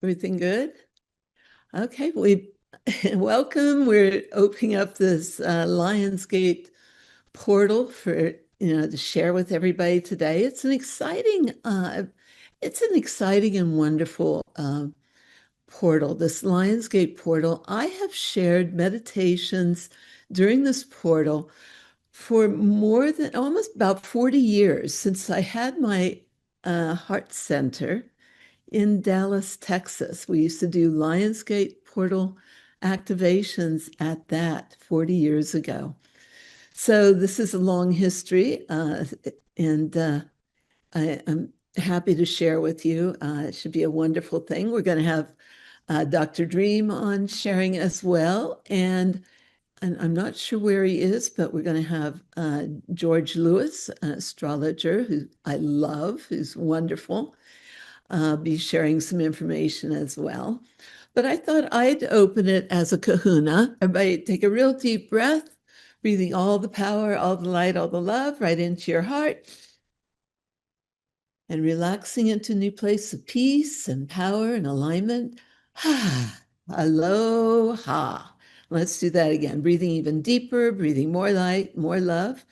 Everything good? Okay, we welcome. We're opening up this Lionsgate portal for to share with everybody today. It's an exciting and wonderful portal. This Lionsgate portal. I have shared meditations during this portal for more than almost about 40 years since I had my heart center in Dallas, Texas. We used to do Lionsgate portal activations at that 40 years ago. So this is a long history, and I'm happy to share with you. It should be a wonderful thing. We're going to have Dr. Dream on sharing as well, and I'm not sure where he is, but we're going to have George Lewis, an astrologer who I love, who's wonderful, be sharing some information as well. But I thought I'd open it as a kahuna. Everybody take a real deep breath, breathing all the power, all the light, all the love right into your heart, and relaxing into a new place of peace and power and alignment. Aloha. Let's do that again. Breathing even deeper, breathing more light, more love.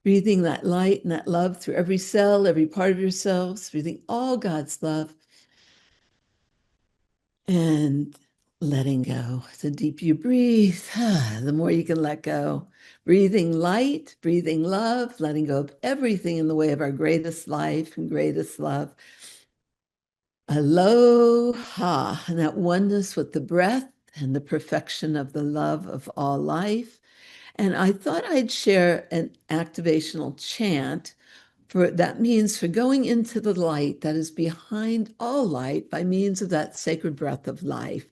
Breathing that light and that love through every cell, every part of yourselves, breathing all God's love. And letting go. The deeper you breathe, the more you can let go. Breathing light, breathing love, letting go of everything in the way of our greatest life and greatest love. Aloha, and that oneness with the breath and the perfection of the love of all life. And I thought I'd share an activational chant that means for going into the light that is behind all light by means of that sacred breath of life.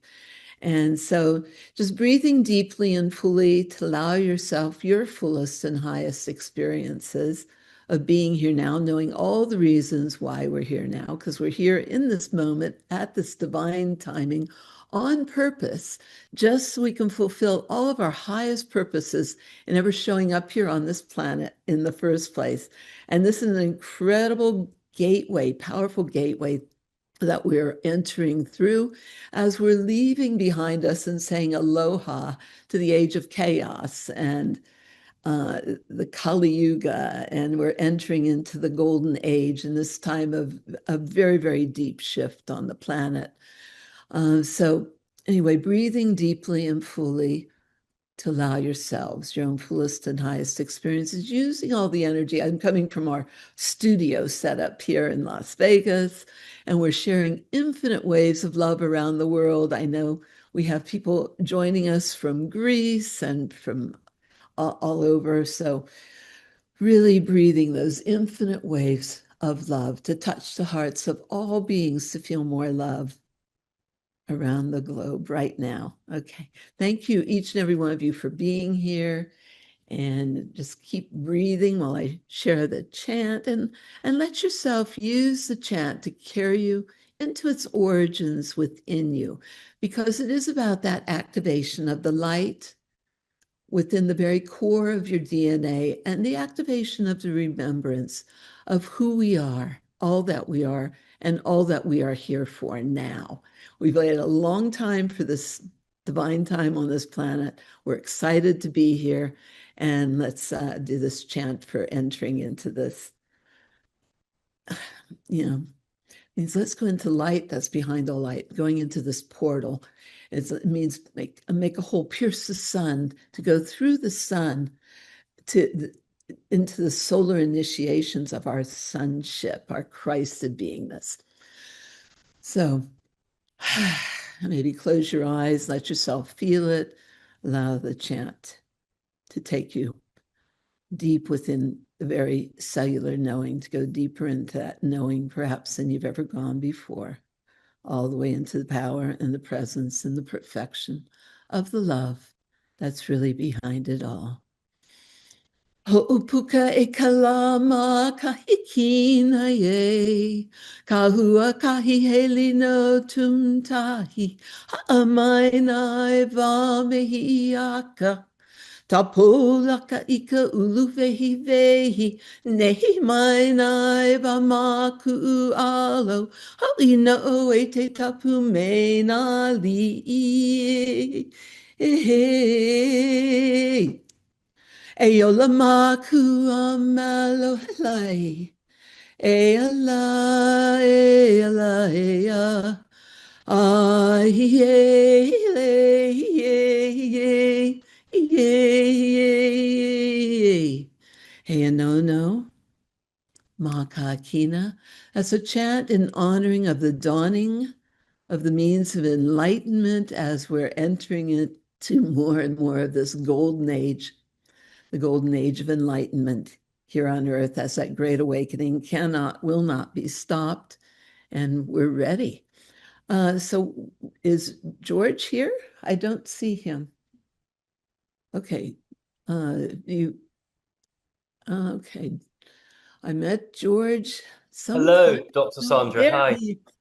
And so just breathing deeply and fully to allow yourself your fullest and highest experiences of being here now, knowing all the reasons why we're here now, because we're here in this moment at this divine timing on purpose, just so we can fulfill all of our highest purposes in ever showing up here on this planet in the first place. And this is an incredible gateway, powerful gateway that we're entering through as we're leaving behind us and saying aloha to the age of chaos and the Kali Yuga, and we're entering into the golden age in this time of a very, very deep shift on the planet. So anyway, breathing deeply and fully to allow yourselves your own fullest and highest experiences, using all the energy. I'm coming from our studio setup here in Las Vegas, and we're sharing infinite waves of love around the world. I know we have people joining us from Greece and from all over. So really breathing those infinite waves of love to touch the hearts of all beings to feel more love around the globe right now. Okay. Thank you, each and every one of you, for being here. And just keep breathing while I share the chant, and let yourself use the chant to carry you into its origins within you, because it is about that activation of the light within the very core of your DNA and the activation of the remembrance of who we are, all that we are, and all that we are here for now. We've waited a long time for this divine time on this planet. We're excited to be here. And let's do this chant for entering into this, means let's go into light that's behind all light, going into this portal. It means make a hole, pierce the sun, to go through the sun into the solar initiations of our sonship, our Christed beingness. So maybe close your eyes, let yourself feel it, allow the chant to take you deep within the very cellular knowing, to go deeper into that knowing perhaps than you've ever gone before, all the way into the power and the presence and the perfection of the love that's really behind it all. Ho'upuka e kalama kahikina ye, kahua kahiheli no tumtahi, ha'amaina e va mehiaka, Tapolaka ika uluvehi vehi, nehi mai nai ba maku alo, halina o e te tapu me na li. E ola maku a malo helai. E ala, e ala, e a. Ah, yeah, yeah, yeah, yeah. Hey, no, Makakina. That's a chant in honoring of the dawning of the means of enlightenment as we're entering into more and more of this golden age, the golden age of enlightenment here on earth, as that great awakening will not be stopped, and we're ready. So is George here? I don't see him. Okay. Okay. I met George some Hello, time Dr. ago. Sandra. Hi.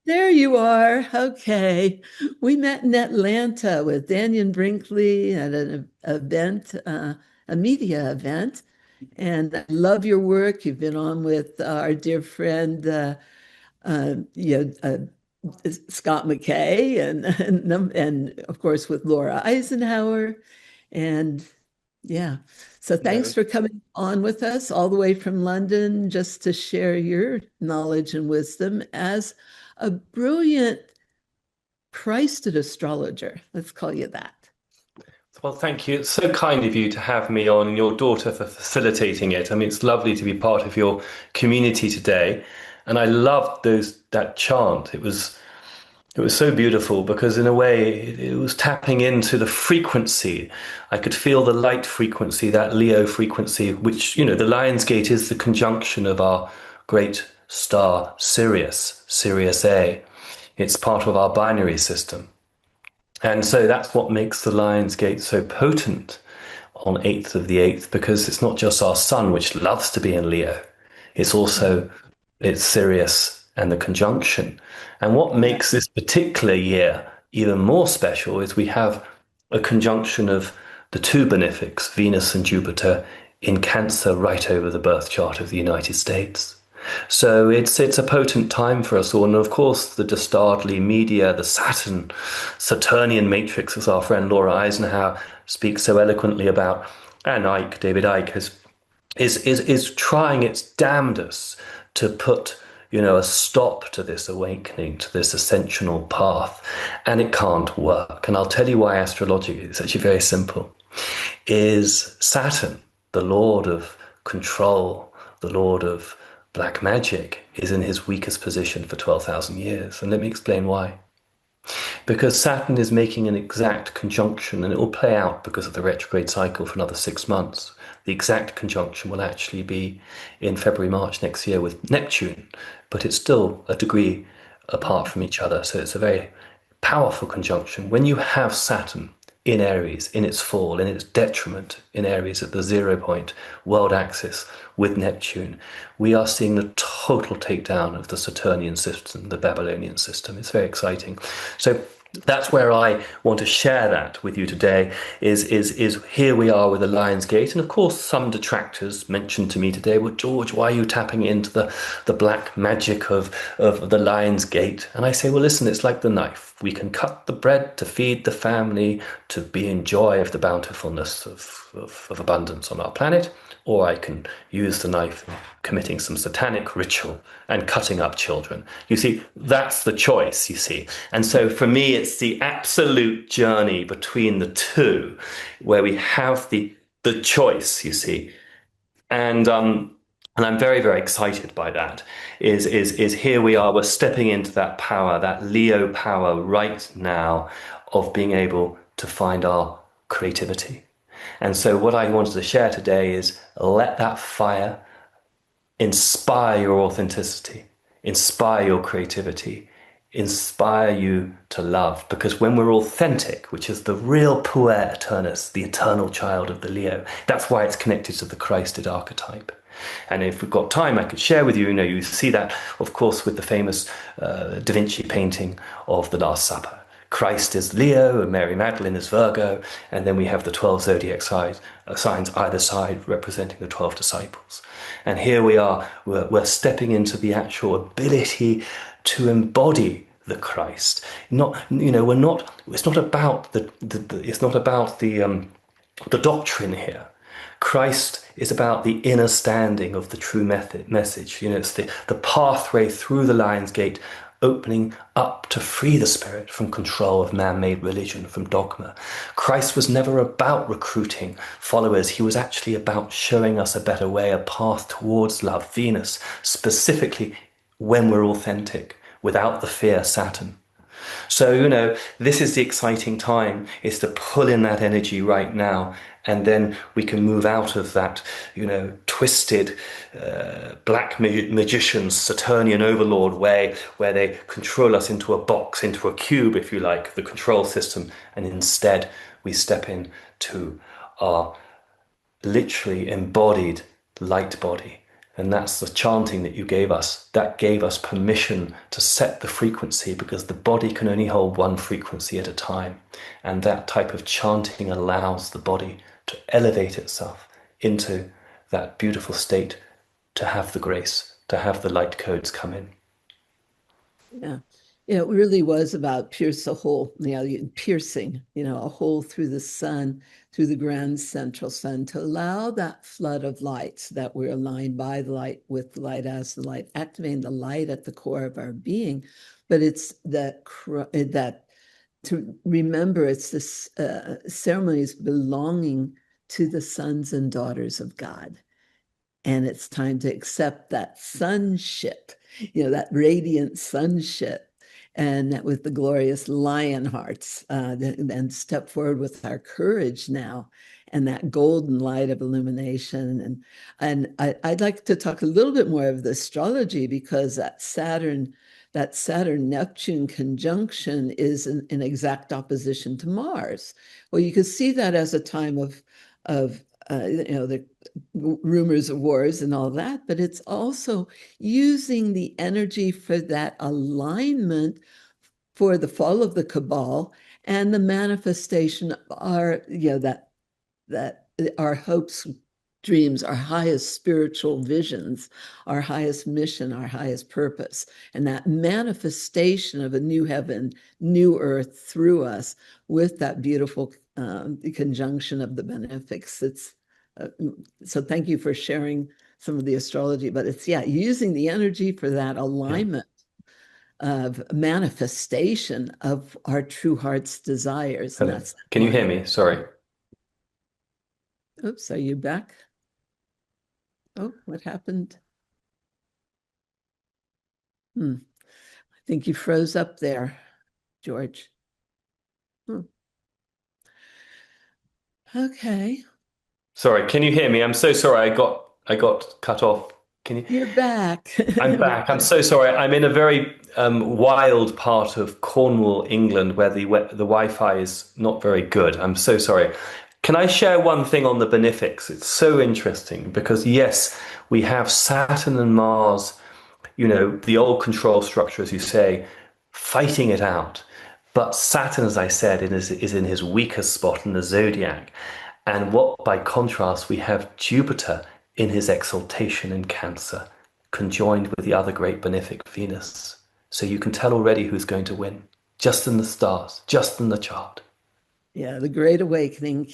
There you are. Okay. We met in Atlanta with Daniel Brinkley at an event, a media event. And I love your work. You've been on with our dear friend, Scott McKay, and of course with Laura Eisenhower. And yeah, so thanks No. for coming on with us all the way from London just to share your knowledge and wisdom as a brilliant Christed astrologer. Let's call you that. Well, thank you. It's so kind of you to have me on and your daughter for facilitating it. I mean, it's lovely to be part of your community today. And I loved that chant. It was so beautiful because in a way it was tapping into the frequency. I could feel the light frequency, that Leo frequency, which, the Lionsgate is the conjunction of our great star Sirius, Sirius A. It's part of our binary system. And so that's what makes the Lionsgate so potent on 8th of the 8th, because it's not just our sun, which loves to be in Leo. It's also, it's Sirius and the conjunction. And what Yeah. makes this particular year even more special is we have a conjunction of the two benefics, Venus and Jupiter, in Cancer right over the birth chart of the United States. So it's a potent time for us all. And of course, the dastardly media, the Saturnian matrix, as our friend Laura Eisenhower speaks so eloquently about, and David Icke, is trying its damnedest to put, a stop to this awakening, to this ascensional path. And it can't work. And I'll tell you why astrologically. It's actually very simple. Is Saturn, the lord of control, the lord of black magic, is in his weakest position for 12,000 years. And let me explain why. Because Saturn is making an exact conjunction, and it will play out because of the retrograde cycle for another 6 months. The exact conjunction will actually be in February, March next year with Neptune, but it's still a degree apart from each other. So it's a very powerful conjunction. When you have Saturn in Aries, in its fall, in its detriment in Aries at the 0 point, world axis with Neptune, we are seeing the total takedown of the Saturnian system, the Babylonian system. It's very exciting. So that's where I want to share that with you today is here we are with the Lionsgate. And of course, some detractors mentioned to me today, well, George, why are you tapping into the black magic of the Lionsgate? And I say, well, listen, it's like the knife. We can cut the bread to feed the family, to be in joy of the bountifulness of abundance on our planet, or I can use the knife in committing some satanic ritual and cutting up children. You see, that's the choice, you see. And so for me, it's the absolute journey between the two where we have the choice, you see. And I'm very, very excited by that. Is here we are, we're stepping into that power, that Leo power right now of being able to find our creativity. And so what I wanted to share today is let that fire inspire your authenticity, inspire your creativity, inspire you to love. Because when we're authentic, which is the real puer eternus, the eternal child of the Leo, that's why it's connected to the Christed archetype. And if we've got time, I could share with you, you see that, of course, with the famous Da Vinci painting of the Last Supper. Christ is Leo and Mary Magdalene is Virgo, and then we have the 12 zodiac signs either side representing the 12 disciples. And here we are, we're stepping into the actual ability to embody the Christ. Not, we're not. It's not about it's not about the doctrine here. Christ is about the inner standing of the true message. It's the pathway through the Lion's Gate, opening up to free the spirit from control of man-made religion, from dogma. Christ was never about recruiting followers. He was actually about showing us a better way, a path towards love, Venus, specifically when we're authentic, without the fear Saturn. So, this is the exciting time, is to pull in that energy right now. And then we can move out of that, twisted black magician's Saturnian overlord way, where they control us into a box, into a cube, if you like, the control system. And instead, we step into our literally embodied light body. And that's the chanting that you gave us. That gave us permission to set the frequency, because the body can only hold one frequency at a time. And that type of chanting allows the body to elevate itself into that beautiful state, to have the grace, to have the light codes come in. Yeah. It really was about pierce a hole, piercing, a hole through the sun, through the grand central sun, to allow that flood of light, so that we're aligned by the light, with the light, as the light, activating the light at the core of our being. But it's that to remember, it's this ceremonies belonging to the sons and daughters of God. And it's time to accept that sonship, that radiant sonship, and that with the glorious lion hearts, and step forward with our courage now, and that golden light of illumination. And I'd like to talk a little bit more of the astrology, because that Saturn Neptune conjunction is in exact opposition to Mars. Well, you could see that as a time of the rumors of wars and all that, but it's also using the energy for that alignment for the fall of the cabal and the manifestation of our, that our hopes, dreams, our highest spiritual visions, our highest mission, our highest purpose, and that manifestation of a new heaven, new earth through us, with that beautiful conjunction of the benefics. So thank you for sharing some of the astrology, but it's using the energy for that alignment of manifestation of our true heart's desires. And Hello. that's Can you hear me? Sorry. Oops, are you back? Oh, what happened? I think you froze up there, George. Okay. Sorry, can you hear me? I'm so sorry. I got cut off. Can you? You're back. I'm back. I'm so sorry. I'm in a very wild part of Cornwall, England, where the Wi-Fi is not very good. I'm so sorry. Can I share one thing on the benefics? It's so interesting because, yes, we have Saturn and Mars, the old control structure, as you say, fighting it out. But Saturn, as I said, is in his weakest spot in the zodiac. And what, by contrast, we have Jupiter in his exaltation in Cancer, conjoined with the other great benefic Venus. So you can tell already who's going to win, just in the stars, just in the chart. Yeah, the Great Awakening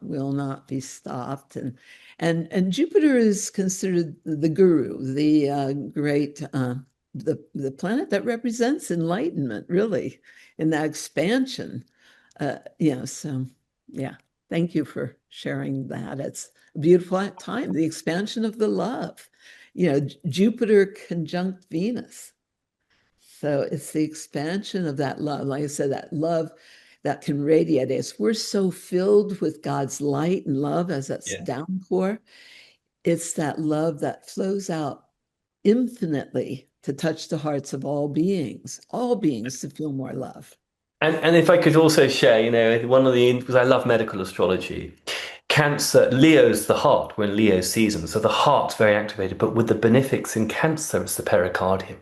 will not be stopped, and Jupiter is considered the guru, the great the planet that represents enlightenment, really, in that expansion. So yeah, thank you for sharing that. It's a beautiful time, the expansion of the love. Jupiter conjunct Venus. So it's the expansion of that love. Like I said, that love that can radiate us. We're so filled with God's light and love as that Yeah. downpour. It's that love that flows out infinitely to touch the hearts of all beings to feel more love. And if I could also share, one of because I love medical astrology, Cancer, Leo's the heart when Leo season. So the heart's very activated, but with the benefics in Cancer, it's the pericardium.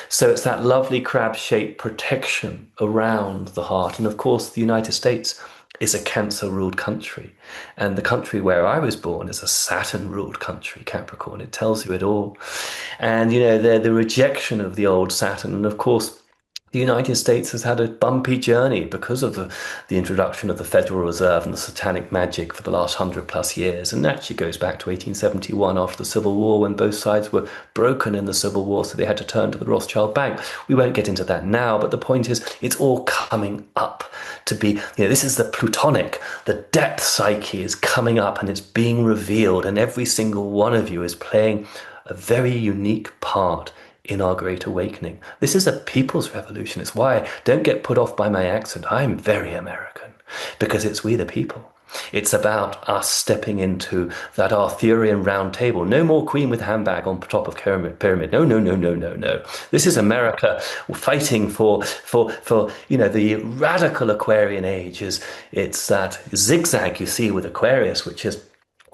So it's that lovely crab-shaped protection around the heart. And of course, the United States is a Cancer-ruled country. And the country where I was born is a Saturn-ruled country, Capricorn. It tells you it all. And, the rejection of the old Saturn. And of course, the United States has had a bumpy journey because of the introduction of the Federal Reserve and the satanic magic for the last 100 plus years. And that actually goes back to 1871 after the Civil War, when both sides were broken in the Civil War, so they had to turn to the Rothschild Bank. We won't get into that now, but the point is, it's all coming up to be, this is the plutonic, the depth psyche is coming up and it's being revealed, and every single one of you is playing a very unique part in our great awakening. This is a people's revolution. It's why, don't get put off by my accent. I'm very American, because it's we the people. It's about us stepping into that Arthurian round table. No more queen with handbag on top of pyramid. No, no, no, no, no, no. This is America fighting for the radical Aquarian age. It's that zigzag you see with Aquarius, which is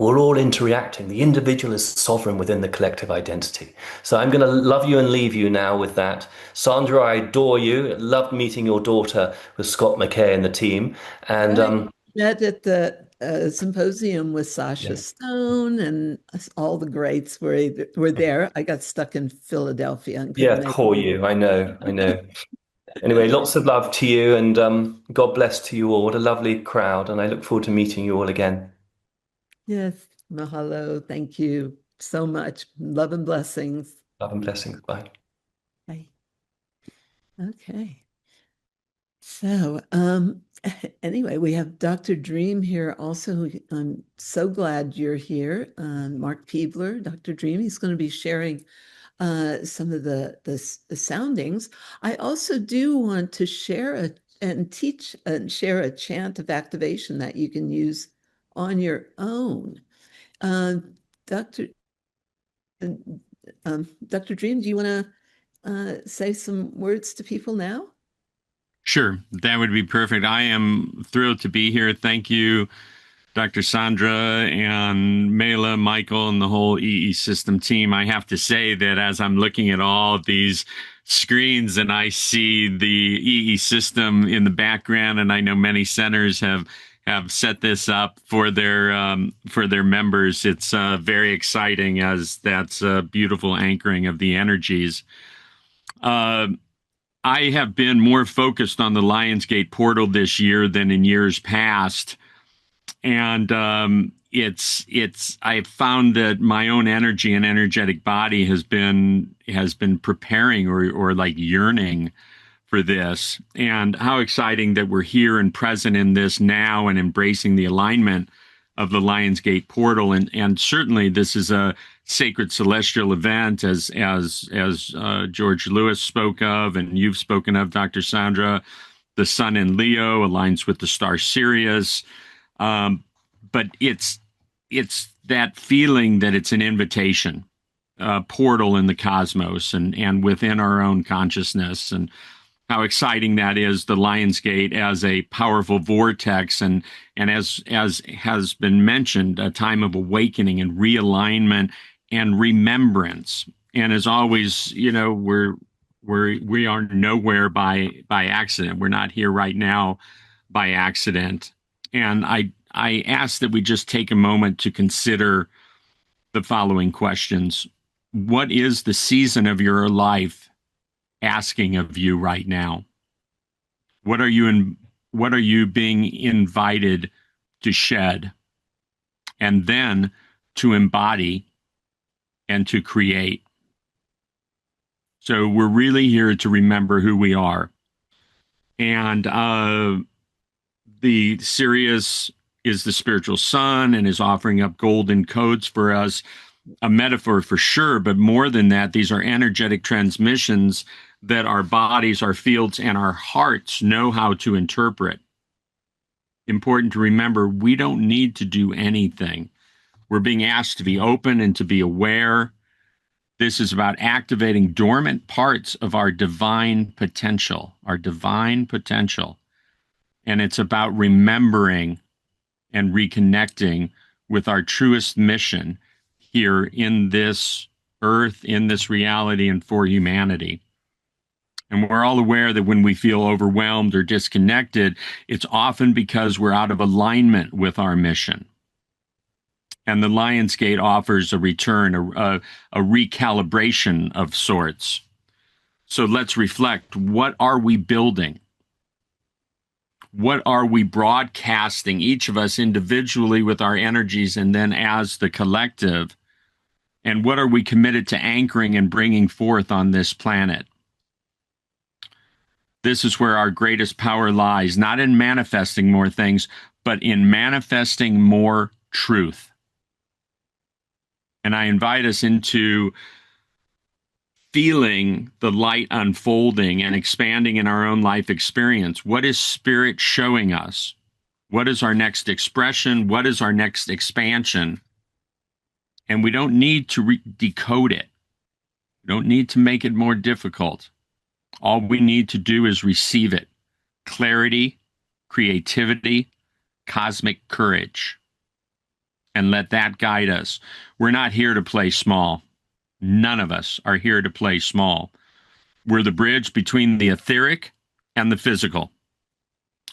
we're all interacting. The individual is sovereign within the collective identity. So I'm going to love you and leave you now with that. Sandra, I adore you. Loved meeting your daughter with Scott McKay and the team. And Right. Met at the symposium with Sasha yeah, Stone, and all the greats were there. I got stuck in Philadelphia and couldn't yeah, make poor it. you. I know, I know. Anyway, lots of love to you, and God bless to you all. What a lovely crowd, and I look forward to meeting you all again. Yes, mahalo. Thank you so much. Love and blessings. Love and blessings. Bye. Bye. Okay. So, anyway, we have Dr. Dream here also. I'm so glad you're here. Mark Peebler, Dr. Dream, he's going to be sharing some of the soundings. I also do want to share and teach and share a chant of activation that you can use on your own. Uh, Dr. Dr. Dream, do you want to say some words to people now? Sure, that would be perfect. I am thrilled to be here. Thank you, Dr. Sandra and Mela, Michael, and the whole EE system team. I have to say that as I'm looking at all these screens and I see the EE system in the background, and I know many centers have set this up for their members. It's very exciting, as that's a beautiful anchoring of the energies. Uh, I have been more focused on the Lionsgate portal this year than in years past, and I've found that my own energy and energetic body has been preparing or like yearning for this. And how exciting that we're here and present in this now and embracing the alignment of the Lionsgate portal. And certainly this is a sacred celestial event, as George Lewis spoke of, and you've spoken of, Dr. Sandra. The sun in Leo aligns with the star Sirius. But it's that feeling that it's an invitation, a portal in the cosmos and within our own consciousness, and how exciting that is, the Lionsgate as a powerful vortex, and as has been mentioned, a time of awakening and realignment and remembrance. And as always, we are nowhere by accident. We're not here right now by accident. And I ask that we just take a moment to consider the following questions. What is the season of your life asking of you right now? What are you being invited to shed, and then to embody and to create? So we're really here to remember who we are. And the Sirius is the spiritual sun and is offering up golden codes for us, a metaphor for sure, but more than that, these are energetic transmissions that our bodies, our fields, and our hearts know how to interpret. Important to remember, we don't need to do anything. We're being asked to be open and to be aware. This is about activating dormant parts of our divine potential, And it's about remembering and reconnecting with our truest mission here in this Earth, in this reality, and for humanity. And we're all aware that when we feel overwhelmed or disconnected, it's often because we're out of alignment with our mission. And the Lionsgate offers a return, a recalibration of sorts. So let's reflect. What are we building? What are we broadcasting, each of us individually with our energies and then as the collective? And what are we committed to anchoring and bringing forth on this planet? This is where our greatest power lies, not in manifesting more things, but in manifesting more truth. And I invite us into feeling the light unfolding and expanding in our own life experience. What is Spirit showing us? What is our next expression? What is our next expansion? And we don't need to decode it. We don't need to make it more difficult. All we need to do is receive it. Clarity, creativity, cosmic courage. And let that guide us. We're not here to play small. None of us are here to play small. We're the bridge between the etheric and the physical.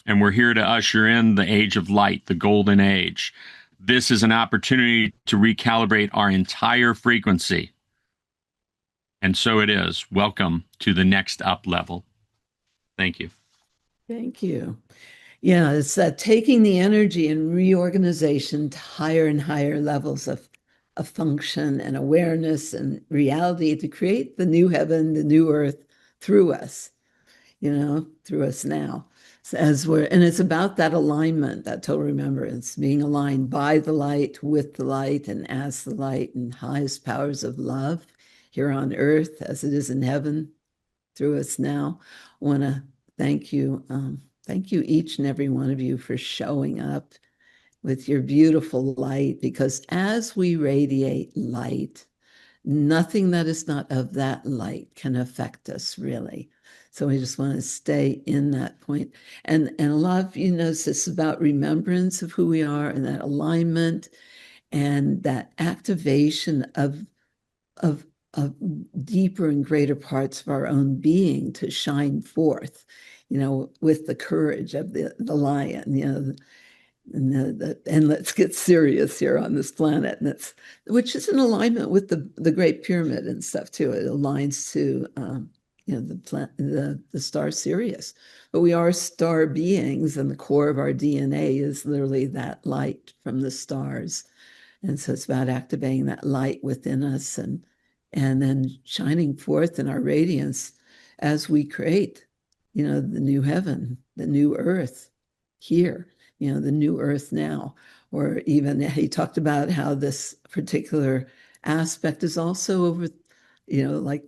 And we're here to usher in the age of light, the golden age. This is an opportunity to recalibrate our entire frequency. And so it is. Welcome to the next up level. Thank you. Thank you. Yeah, it's that taking the energy and reorganization to higher and higher levels of function and awareness and reality to create the new heaven, the new earth through us, through us now. So and it's about that alignment, that total remembrance, being aligned by the light, with the light, and as the light and highest powers of love here on earth as it is in heaven through us now. I want to thank you. Thank you, each and every one of you, for showing up with your beautiful light, because as we radiate light, nothing that is not of that light can affect us, really. So we just want to stay in that point. And a lot of you know this is about remembrance of who we are and that alignment and that activation of deeper and greater parts of our own being to shine forth, with the courage of the lion, and let's get serious here on this planet, and which is in alignment with the Great Pyramid and stuff too. It aligns to the star Sirius, but we are star beings, and the core of our DNA is literally that light from the stars, and so it's about activating that light within us and then shining forth in our radiance as we create, the new heaven, the new earth here. The new earth now. Or even he talked about how this particular aspect is also over, like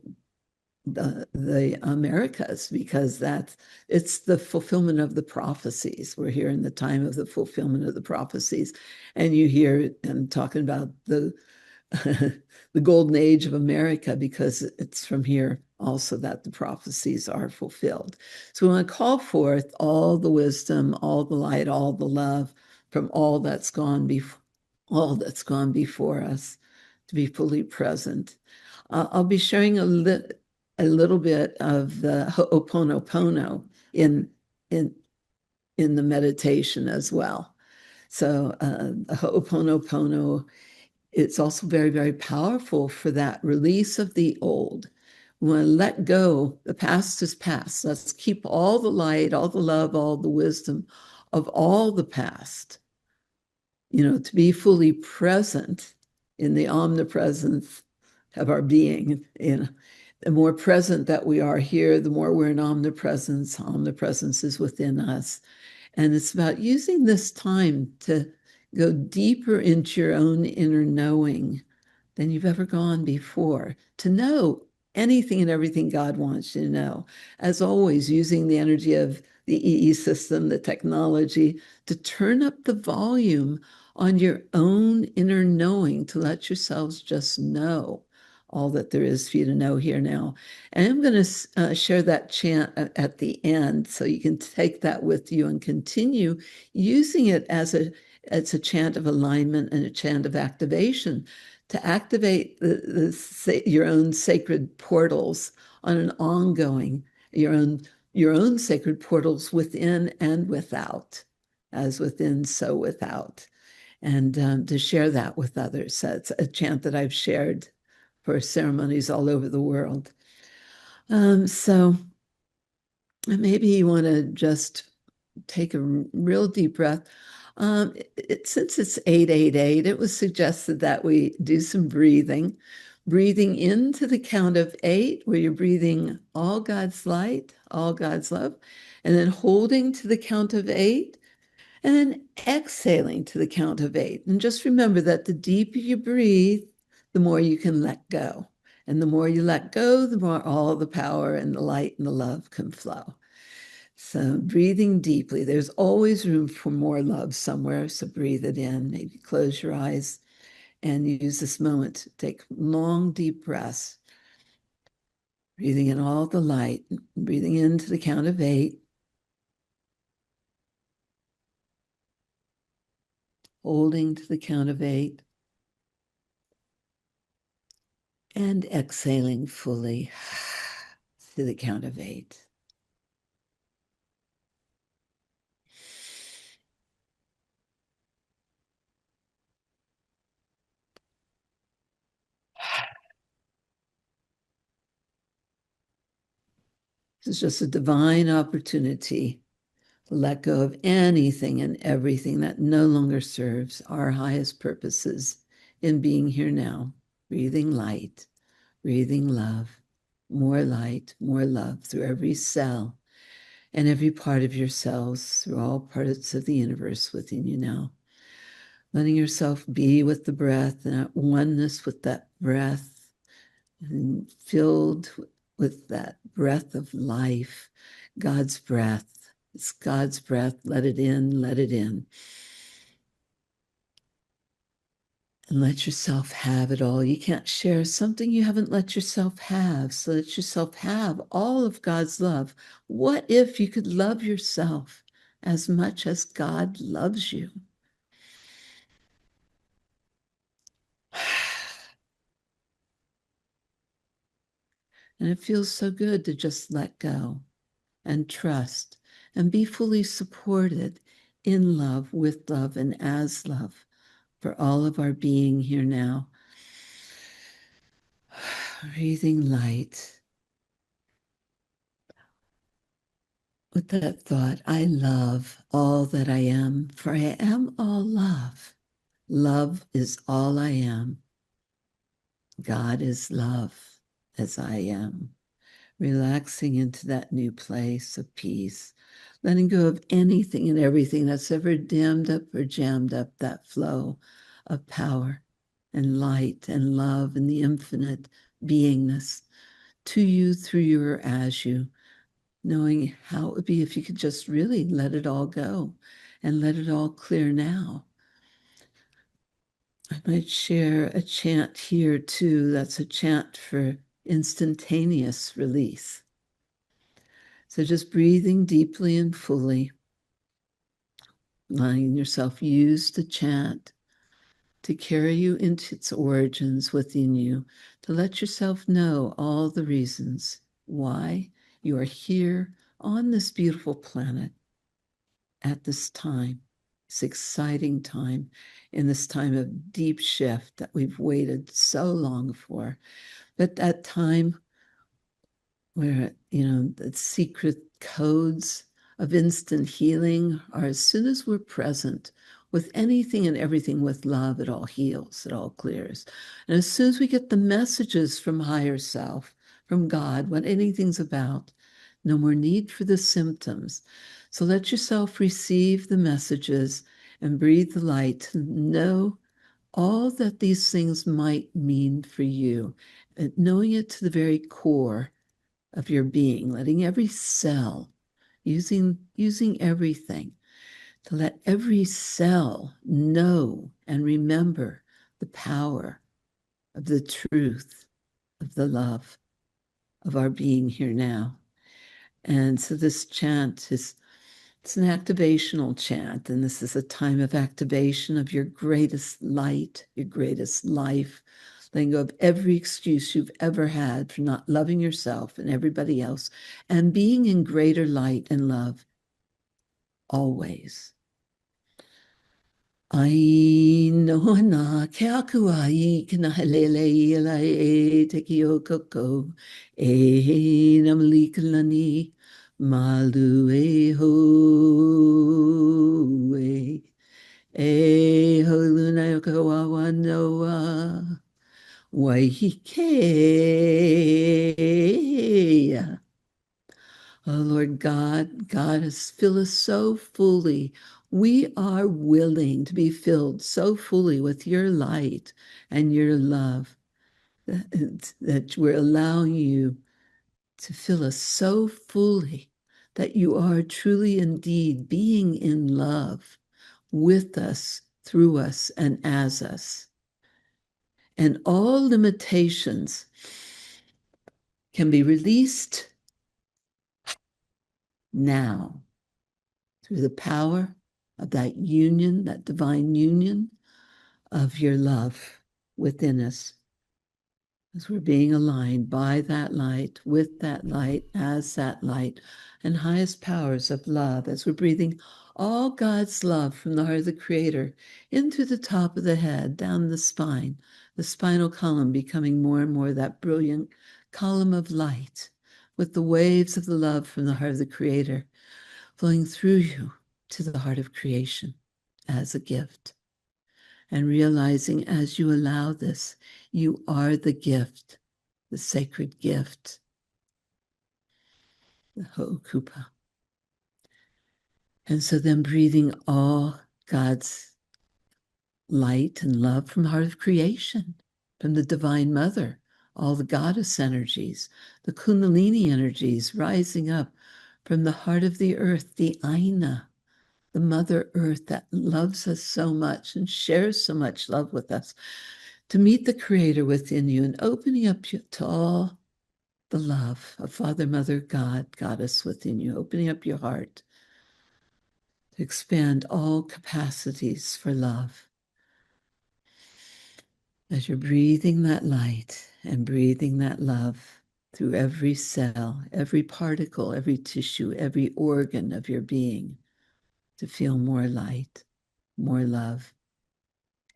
the Americas, because it's the fulfillment of the prophecies. We're here in the time of the fulfillment of the prophecies. And you hear him talking about the the golden age of America, because it's from here also that the prophecies are fulfilled. So we want to call forth all the wisdom, all the light, all the love from all that's gone before us, to be fully present. I'll be sharing a little bit of the Ho'oponopono in the meditation as well. So the Ho'oponopono, it's also very, very powerful for that release of the old. We want to let go. The past is past. Let's keep all the light, all the love, all the wisdom of all the past, to be fully present in the omnipresence of our being. The more present that we are here, the more we're in omnipresence. Omnipresence is within us. And it's about using this time to go deeper into your own inner knowing than you've ever gone before, to know anything and everything God wants you to know. As always, using the energy of the EE system, the technology, to turn up the volume on your own inner knowing, to let yourselves just know all that there is for you to know here now. And I'm going to share that chant at the end, so you can take that with you and continue using it as a chant of alignment and a chant of activation to activate your own sacred portals on an ongoing, your own sacred portals within and without, as within, so without, and to share that with others. That's a chant that I've shared for ceremonies all over the world. So maybe you want to just take a real deep breath. Since it's 888, it was suggested that we do some breathing into the count of 8, where you're breathing all God's light, all God's love, and then holding to the count of 8, and then exhaling to the count of 8. And just remember that the deeper you breathe, the more you can let go. And the more you let go, the more all the power and the light and the love can flow. So breathing deeply, there's always room for more love somewhere. So breathe it in, maybe close your eyes and use this moment to take long, deep breaths. Breathing in all the light, breathing into the count of 8. Holding to the count of 8. And exhaling fully to the count of 8. This is just a divine opportunity to let go of anything and everything that no longer serves our highest purposes in being here now. Breathing light, breathing love, more light, more love through every cell and every part of your cells, through all parts of the universe within you now. Letting yourself be with the breath and at oneness with that breath, and filled with that breath of life, God's breath. It's God's breath. Let it in, let it in. And let yourself have it all. You can't share something you haven't let yourself have. So let yourself have all of God's love. What if you could love yourself as much as God loves you? And it feels so good to just let go and trust and be fully supported in love, with love, and as love for all of our being here now. Breathing light. With that thought, I love all that I am, for I am all love. Love is all I am. God is love as I am. Relaxing into that new place of peace, letting go of anything and everything that's ever dammed up or jammed up that flow of power and light and love and the infinite beingness to you, through you, or as you, knowing how it would be if you could just really let it all go and let it all clear now. I might share a chant here too. That's a chant for instantaneous release. So just breathing deeply and fully, letting yourself use the chant to carry you into its origins within you, to let yourself know all the reasons why you are here on this beautiful planet at this time, this exciting time, in this time of deep shift that we've waited so long for. But that time where, the secret codes of instant healing are, as soon as we're present with anything and everything with love, it all heals, it all clears. And as soon as we get the messages from higher self, from God, what anything's about, no more need for the symptoms. So let yourself receive the messages and breathe the light to know all that these things might mean for you, and knowing it to the very core of your being, letting every cell, using everything to let every cell know and remember the power of the truth of the love of our being here now. And so this chant is It's an activational chant, and this is a time of activation of your greatest light, your greatest life, letting go of every excuse you've ever had for not loving yourself and everybody else, and being in greater light and love always. Ai no na ke aku ai kina helele ila e te ki o koko e na malikalani malu e ho e ho luna o ka wawa noa waihike. Oh, Lord God, Goddess, fill us so fully. We are willing to be filled so fully with your light and your love that we're allowing you to fill us so fully that you are truly indeed being in love with us, through us, and as us. And all limitations can be released now through the power of that union, that divine union of your love within us. As we're being aligned by that light, with that light, as that light, and highest powers of love, as we're breathing all God's love from the heart of the Creator into the top of the head, down the spinal column becoming more and more that brilliant column of light with the waves of the love from the heart of the Creator flowing through you to the heart of creation as a gift. And realizing as you allow this, you are the gift, the sacred gift, the Ho'okupa. And so then breathing all God's light and love from the heart of creation, from the Divine Mother, all the goddess energies, the Kundalini energies rising up from the heart of the earth, the Aina, the Mother Earth that loves us so much and shares so much love with us, to meet the Creator within you and opening up to all the love of Father, Mother, God, Goddess within you, opening up your heart to expand all capacities for love. As you're breathing that light and breathing that love through every cell, every particle, every tissue, every organ of your being, to feel more light, more love,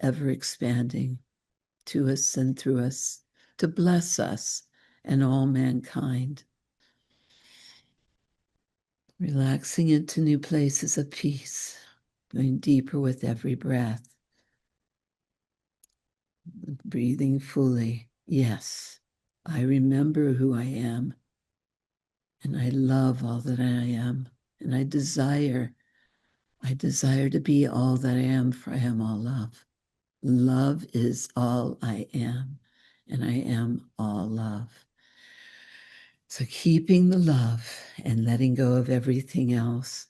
ever expanding to us and through us, to bless us and all mankind. Relaxing into new places of peace, going deeper with every breath. Breathing fully. Yes, I remember who I am, and I love all that I am, and I desire to be all that I am, for I am all love. Love is all I am, and I am all love. So keeping the love and letting go of everything else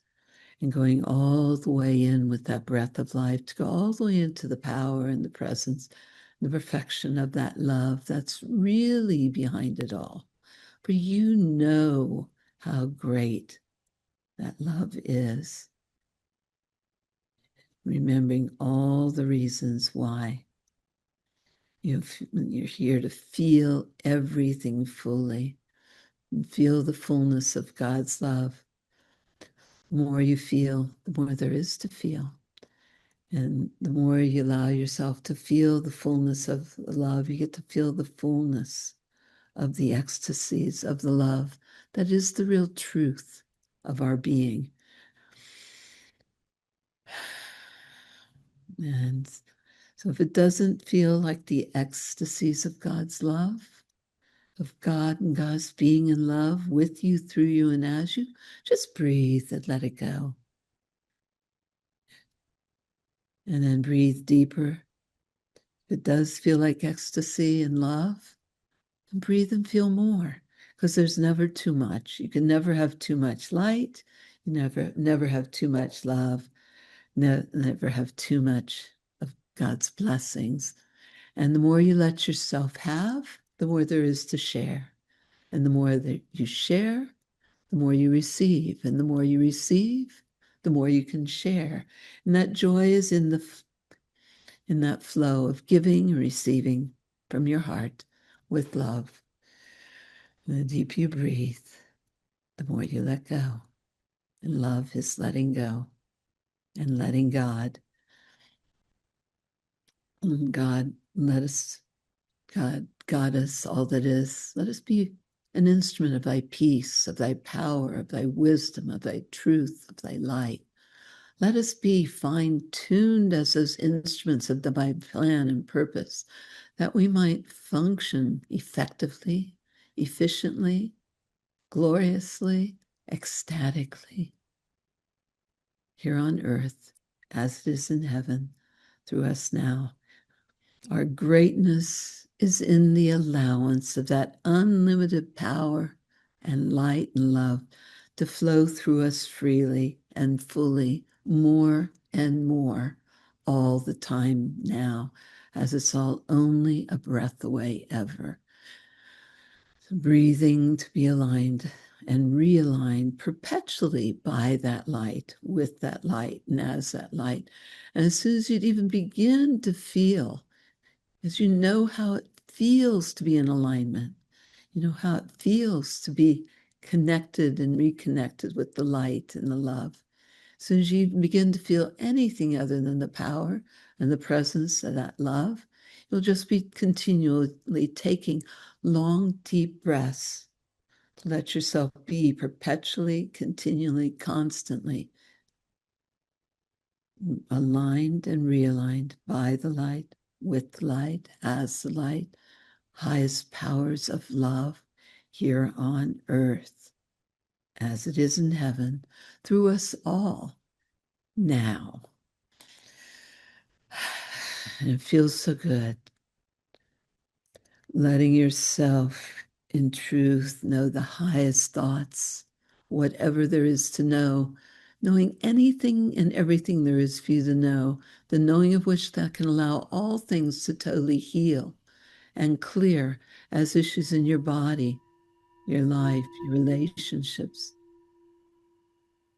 and going all the way in with that breath of life, to go all the way into the power and the presence, the perfection of that love that's really behind it all. For you know how great that love is. Remembering all the reasons why you're here to feel everything fully and feel the fullness of God's love. The more you feel, the more there is to feel. And the more you allow yourself to feel the fullness of the love, you get to feel the fullness of the ecstasies of the love that is the real truth of our being. And so if it doesn't feel like the ecstasies of God's love, of God and God's being in love with you, through you, and as you, just breathe and let it go. And then breathe deeper. If it does feel like ecstasy and love, then breathe and feel more, because there's never too much. You can never have too much light. You never have too much love. Never have too much of God's blessings. And the more you let yourself have, the more there is to share. And the more that you share, the more you receive. And the more you receive, the more you can share. And that joy is in that flow of giving and receiving from your heart with love. And the deeper you breathe, the more you let go. And love is letting go and letting God. And God, God, Goddess, all that is, let us be an instrument of thy peace, of thy power, of thy wisdom, of thy truth, of thy light. Let us be fine-tuned as those instruments of divine plan and purpose, that we might function effectively, efficiently, gloriously, ecstatically here on earth as it is in heaven through us now. Our greatness is in the allowance of that unlimited power and light and love to flow through us freely and fully, more and more, all the time now, as it's all only a breath away ever. So breathing to be aligned and realigned perpetually by that light, with that light, and as that light. And as soon as you'd even begin to feel, as you know how it feels to be in alignment, you know how it feels to be connected and reconnected with the light and the love. As soon as you begin to feel anything other than the power and the presence of that love, you'll just be continually taking long, deep breaths to let yourself be perpetually, continually, constantly aligned and realigned by the light, with the light, as the light, highest powers of love here on earth, as it is in heaven, through us all now. And it feels so good letting yourself in truth know the highest thoughts, whatever there is to know, knowing anything and everything there is for you to know, the knowing of which that can allow all things to totally heal and clear as issues in your body, your life, your relationships,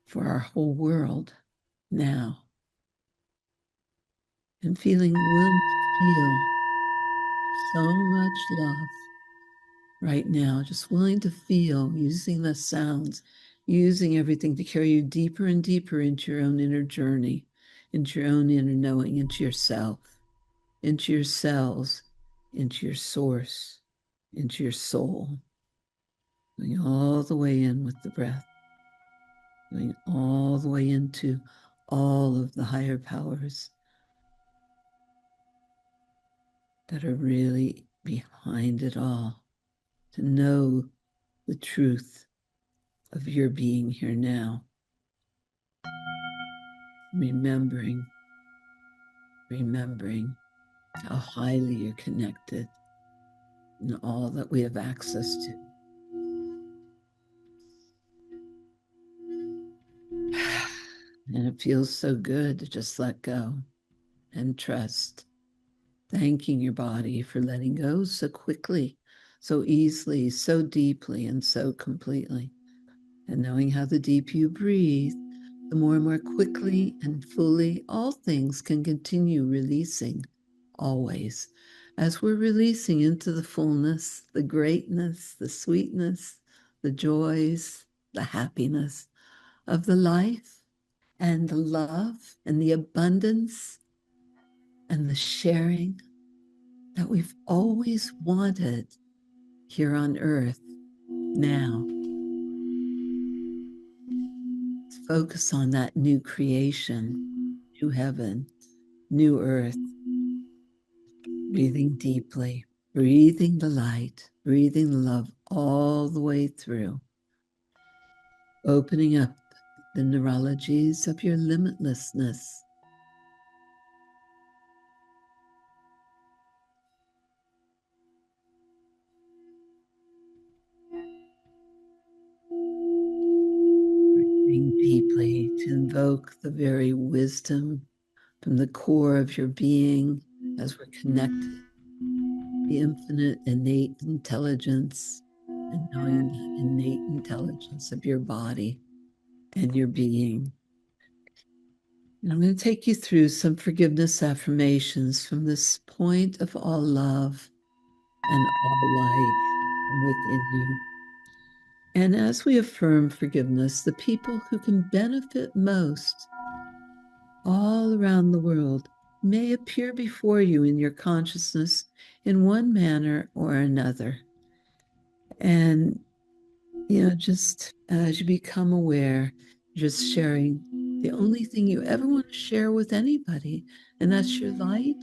for our whole world now. And feeling, willing to feel so much love right now, just willing to feel, using the sounds, using everything to carry you deeper and deeper into your own inner journey, into your own inner knowing, into yourself, into your cells, into your source, into your soul, going all the way in with the breath, going all the way into all of the higher powers that are really behind it all, to know the truth of your being here now. Remembering how highly you're connected and all that we have access to. And it feels so good to just let go and trust, thanking your body for letting go so quickly, so easily, so deeply, and so completely. And knowing how the deeper you breathe, the more and more quickly and fully all things can continue releasing always. As we're releasing into the fullness, the greatness, the sweetness, the joys, the happiness of the life and the love and the abundance and the sharing that we've always wanted here on earth now. Let's focus on that new creation, new heaven, new earth, breathing deeply, breathing the light, breathing the love all the way through, opening up the neurologies of your limitlessness. Breathing deeply to invoke the very wisdom from the core of your being as we're connected, the infinite innate intelligence, and knowing the innate intelligence of your body and your being, And I'm going to take you through some forgiveness affirmations from this point of all love and all light from within you. And as we affirm forgiveness, the people who can benefit most all around the world may appear before you in your consciousness in one manner or another. And, just as you become aware, just sharing the only thing you ever want to share with anybody, and that's your light,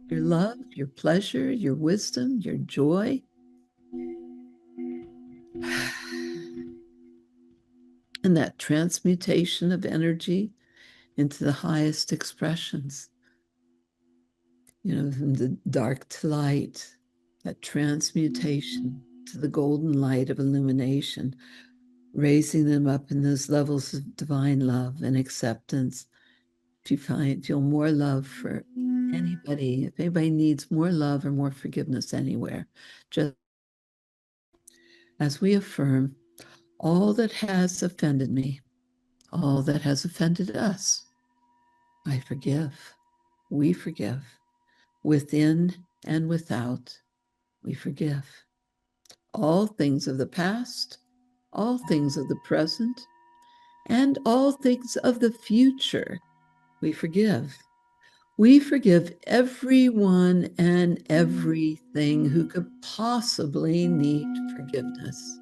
your love, your pleasure, your wisdom, your joy. And that transmutation of energy into the highest expressions, from the dark to light, that transmutation to the golden light of illumination, raising them up in those levels of divine love and acceptance. If you feel more love for anybody, if anybody needs more love or more forgiveness anywhere, just as we affirm, all that has offended me, all that has offended us, I forgive. We forgive. Within and without, we forgive. All things of the past, all things of the present, and all things of the future, we forgive. We forgive everyone and everything who could possibly need forgiveness,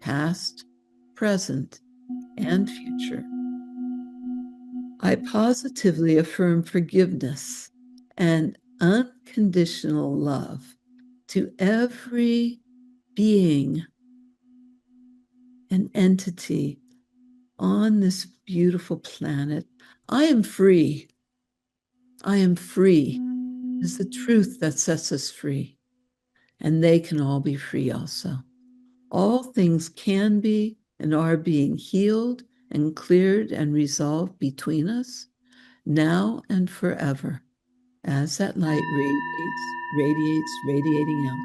past, present, and future. I positively affirm forgiveness and unconditional love to every being and entity on this beautiful planet. I am free. I am free. It's the truth that sets us free. And they can all be free also. All things can be and are being healed and cleared and resolved between us now and forever. As that light radiating out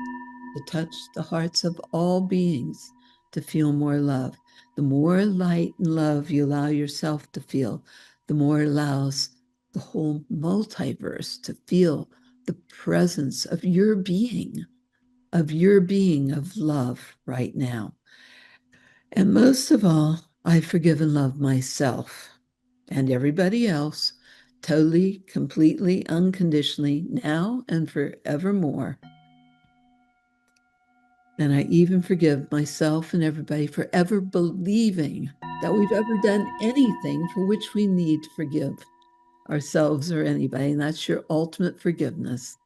to touch the hearts of all beings to feel more love. The more light and love you allow yourself to feel, the more it allows the whole multiverse to feel the presence of your being of love right now. And most of all, I forgive and love myself and everybody else totally, completely, unconditionally, now and forevermore. And I even forgive myself and everybody for ever believing that we've ever done anything for which we need to forgive ourselves or anybody. And that's your ultimate forgiveness.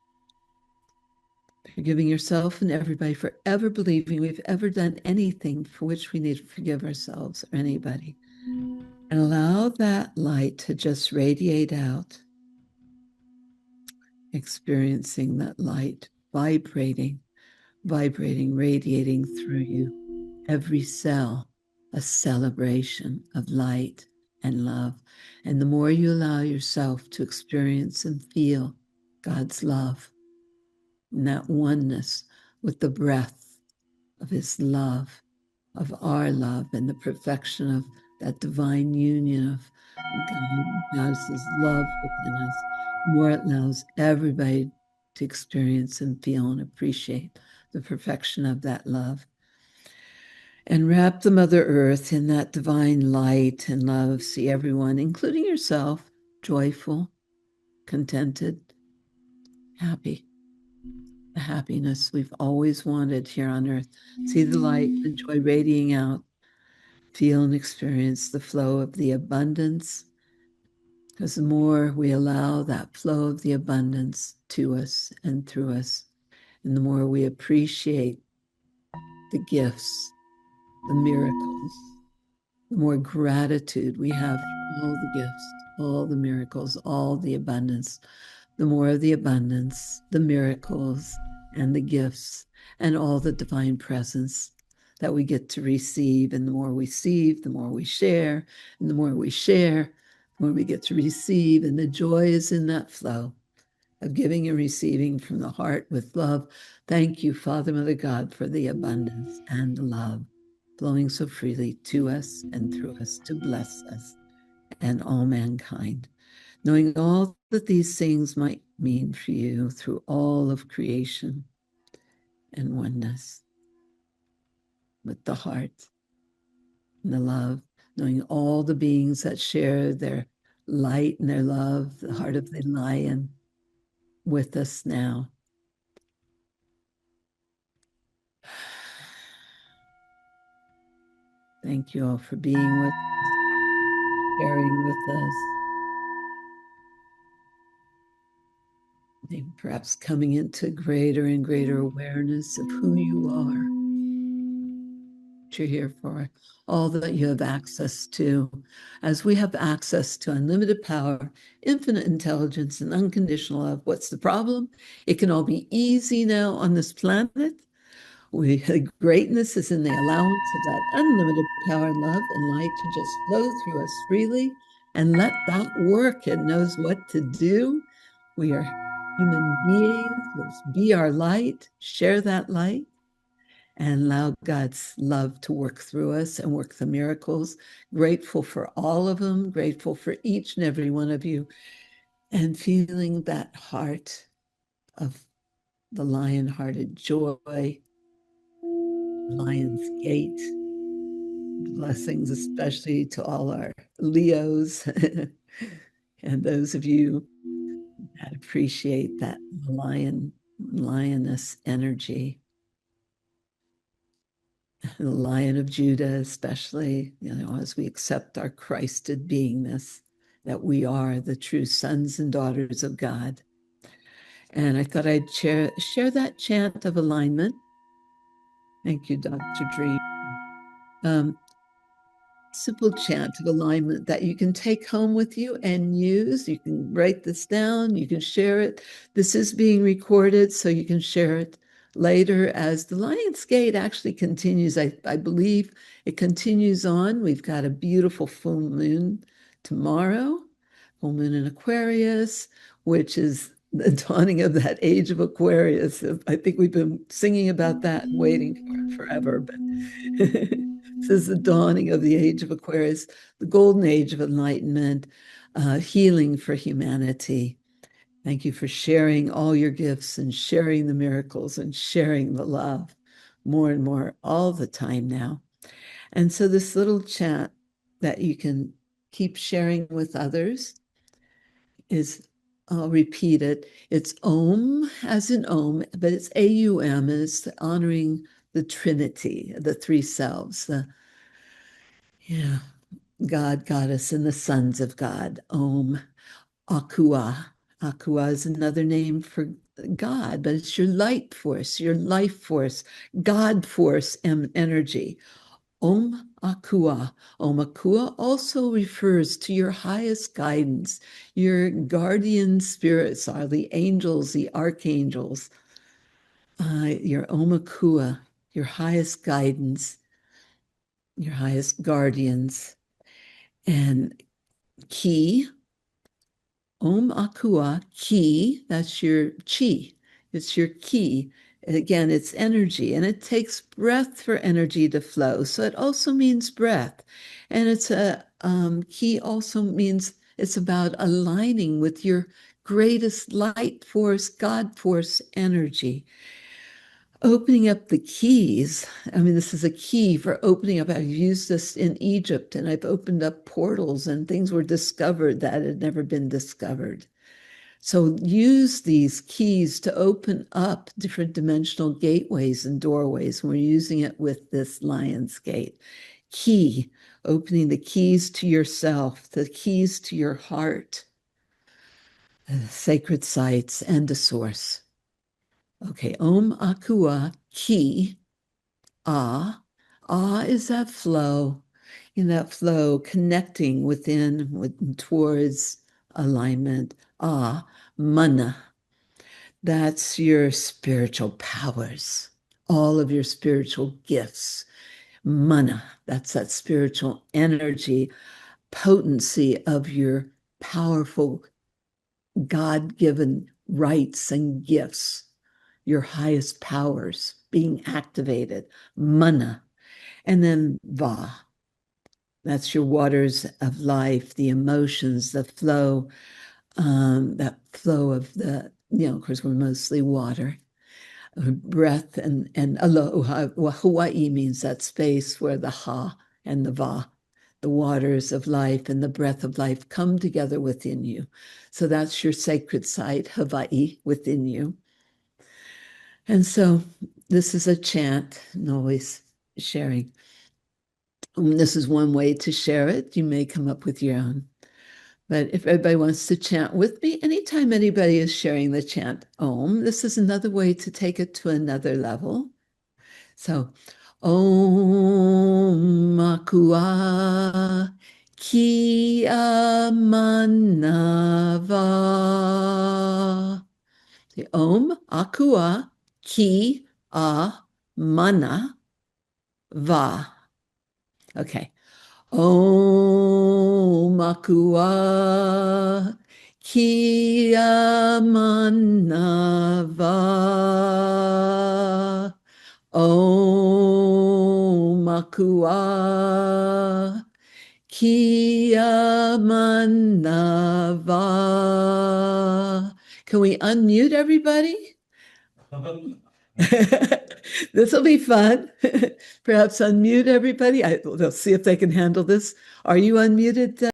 Forgiving yourself and everybody for ever believing we've ever done anything for which we need to forgive ourselves or anybody. And allow that light to just radiate out, experiencing that light vibrating, radiating through you. Every cell, a celebration of light and love. And the more you allow yourself to experience and feel God's love, and that oneness with the breath of his love, of our love, and the perfection of that divine union of God's love within us, more it allows everybody to experience and feel and appreciate the perfection of that love. And wrap the Mother Earth in that divine light and love. See everyone, including yourself, joyful, contented, happy. The happiness we've always wanted here on earth. See the light, the joy radiating out. Feel and experience the flow of the abundance. Because the more we allow that flow of the abundance to us and through us, and the more we appreciate the gifts, the miracles, the more gratitude we have for all the gifts, all the miracles, all the abundance, the more of the abundance, the miracles, and the gifts, and all the divine presence that we get to receive. And the more we receive, the more we share. And the more we share, the more we get to receive. And the joy is in that flow of giving and receiving from the heart with love. Thank you, Father, Mother, God, for the abundance and love flowing so freely to us and through us to bless us and all mankind. knowing all that these things might mean for you through all of creation and oneness with the heart and the love, knowing all the beings that share their light and their love, the heart of the lion with us now. Thank you all for being with us, sharing with us, maybe perhaps coming into greater and greater awareness of who you are, what you're here for, all that you have access to. As we have access to unlimited power, infinite intelligence, and unconditional love, what's the problem? It can all be easy now on this planet. Greatness is in the allowance of that unlimited power and love and light to just flow through us freely and let that work. It knows what to do. We are human beings. Let's be our light, share that light, and allow God's love to work through us and work the miracles. Grateful for all of them, grateful for each and every one of you, and feeling that heart of the lion-hearted joy, Lionsgate. Blessings, especially to all our Leos and those of you that appreciate that lioness energy. The Lion of Judah, especially, as we accept our Christed beingness, that we are the true sons and daughters of God. And I thought I'd share that chant of alignment. Thank you, Dr. Dream. Simple chant of alignment that you can take home with you and use. You can write this down, you can share it. This is being recorded, so you can share it later as the Lionsgate actually continues. I believe it continues on. We've got a beautiful full moon tomorrow, full moon in Aquarius, which is the dawning of that age of Aquarius. I think we've been singing about that and waiting for it forever, but this is the dawning of the age of Aquarius, the golden age of enlightenment, healing for humanity. Thank you for sharing all your gifts and sharing the miracles and sharing the love more and more all the time now. And so this little chat that you can keep sharing with others is, I'll repeat it. It's Om as in Om, but it's AUM, and it's honoring the Trinity, the three selves, God, Goddess, and the sons of God. Om Akua. Akua is another name for God, but it's your light force, your life force, God force energy. Om Akua. Om Akua also refers to your highest guidance. Your guardian spirits are the angels, the archangels. Your Om Akua, your highest guidance, your highest guardians. And Ki, Om Akua, Ki, that's your chi. It's your ki. Again, it's energy, and it takes breath for energy to flow. So it also means breath. And it's ki also means it's about aligning with your greatest light force, God force energy. Opening up the keys. I mean, this is a key for opening up. I've used this in Egypt, and I've opened up portals, and things were discovered that had never been discovered. So use these keys to open up different dimensional gateways and doorways. We're using it with this Lionsgate. Key, opening the keys to yourself, the keys to your heart, sacred sites, and a source. Okay, Om Akua Ki. Ah. Ah is that flow, in that flow, connecting within, towards alignment. Ah, Mana. That's your spiritual powers, all of your spiritual gifts. Mana, that's that spiritual energy, potency of your powerful God-given rights and gifts, your highest powers being activated. Mana. And then Va. That's your waters of life, the emotions, the flow that flow of the, of course, we're mostly water. Breath and aloha. Hawaii means that space where the ha and the va, the waters of life and the breath of life, come together within you. So that's your sacred site, Hawaii, within you. And so this is a chant, and always sharing. This is one way to share it. You may come up with your own. But if everybody wants to chant with me, anytime anybody is sharing the chant Om, this is another way to take it to another level. So, Om Akua Ki Amanava. The Om Akua Ki Amana Va. Okay. Om Akua Ki Amanava. Om Akua Ki Amanava. Can we unmute everybody? This will be fun. Perhaps unmute everybody. They'll see if they can handle this. Are you unmuted?